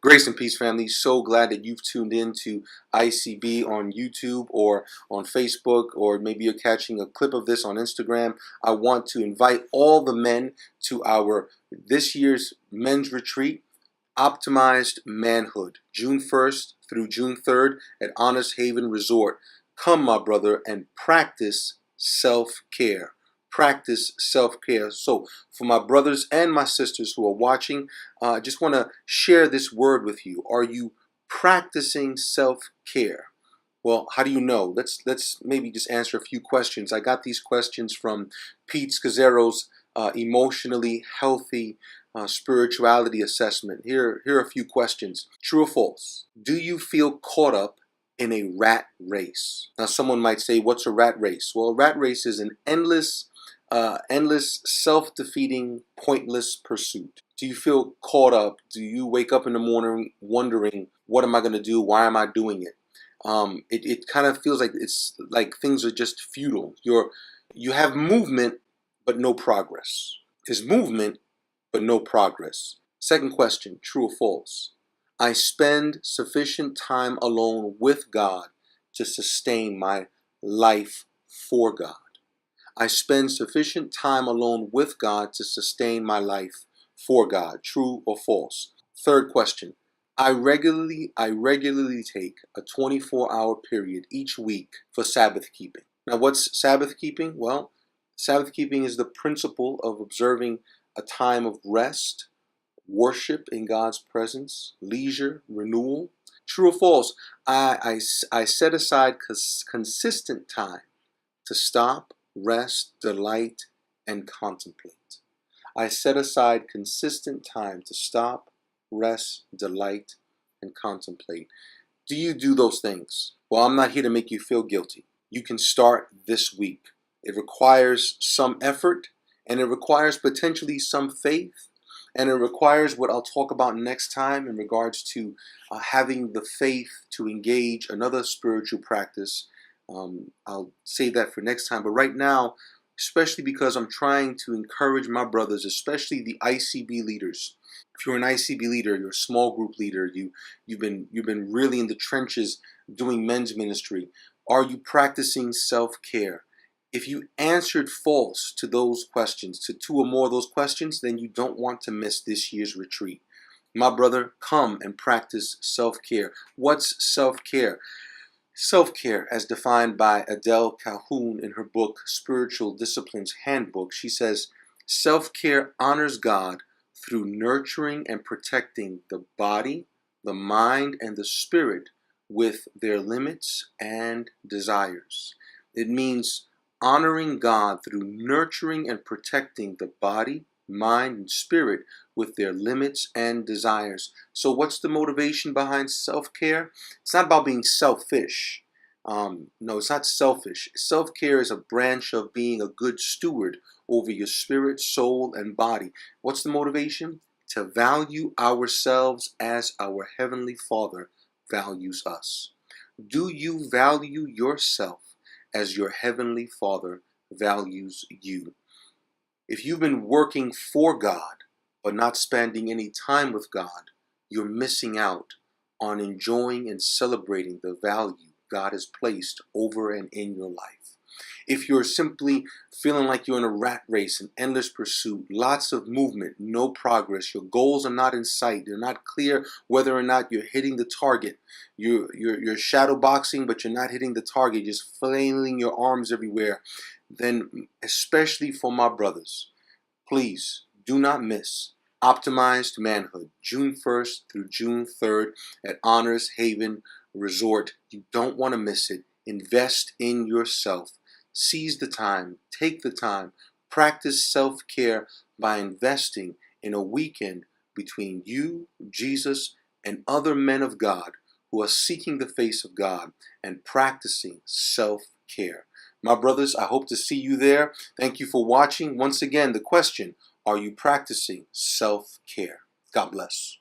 Grace and peace, family. So glad that you've tuned in to ICB on YouTube or on Facebook, or maybe you're catching a clip of this on Instagram. I want to invite all the men to our this year's men's retreat, Optimized Manhood, June 1st through June 3rd at Honest Haven Resort. Come, my brother, and practice self-care. Practice self-care. So for my brothers and my sisters who are watching, I just want to share this word with you. Are you practicing self-care? Well, how do you know? Let's maybe just answer a few questions. I got these questions from Pete Scazzero's Emotionally Healthy Spirituality Assessment. Here are a few questions. True or false? Do you feel caught up in a rat race? Now, someone might say, what's a rat race? Well, a rat race is an endless, self-defeating, pointless pursuit. Do you feel caught up? Do you wake up in the morning wondering, what am I going to do? Why am I doing it? It kind of feels like it's like things are just futile. You have movement, but no progress. There's movement, but no progress. Second question, true or false? I spend sufficient time alone with God to sustain my life for God. I spend sufficient time alone with God to sustain my life for God. True or false? Third question. I regularly take a 24-hour period each week for Sabbath keeping. Now, what's Sabbath keeping? Well, Sabbath keeping is the principle of observing a time of rest, worship in God's presence, leisure, renewal. True or false? I set aside consistent time to stop, rest, delight, and contemplate. I set aside consistent time to stop, rest, delight, and contemplate. Do you do those things? Well, I'm not here to make you feel guilty. You can start this week. It requires some effort, and it requires potentially some faith, and it requires what I'll talk about next time in regards to having the faith to engage another spiritual practice. I'll save that for next time. But right now, especially because I'm trying to encourage my brothers, especially the ICB leaders. If you're an ICB leader, you're a small group leader, you've been really in the trenches doing men's ministry. Are you practicing self-care? If you answered false to those questions, to two or more of those questions, then you don't want to miss this year's retreat. My brother, come and practice self-care. What's self-care? Self-care, as defined by Adele Calhoun in her book, Spiritual Disciplines Handbook, she says, self-care honors God through nurturing and protecting the body, the mind, and the spirit with their limits and desires. It means honoring God through nurturing and protecting the body, mind, and spirit with their limits and desires. So what's the motivation behind self-care? It's not about being selfish. No, it's not selfish. Self-care is a branch of being a good steward over your spirit, soul, and body. What's the motivation? To value ourselves as our Heavenly Father values us. Do you value yourself as your Heavenly Father values you? If you've been working for God, but not spending any time with God, you're missing out on enjoying and celebrating the value God has placed over and in your life. If you're simply feeling like you're in a rat race, an endless pursuit, lots of movement, no progress, your goals are not in sight, they're not clear whether or not you're hitting the target, you're shadow boxing, but you're not hitting the target, just flailing your arms everywhere, then especially for my brothers, please do not miss Optimized Manhood, June 1st through June 3rd at Honors Haven Resort. You don't want to miss it. Invest in yourself. Seize the time. Take the time. Practice self-care by investing in a weekend between you, Jesus, and other men of God who are seeking the face of God and practicing self-care. My brothers, I hope to see you there. Thank you for watching. Once again, the question, are you practicing self-care? God bless.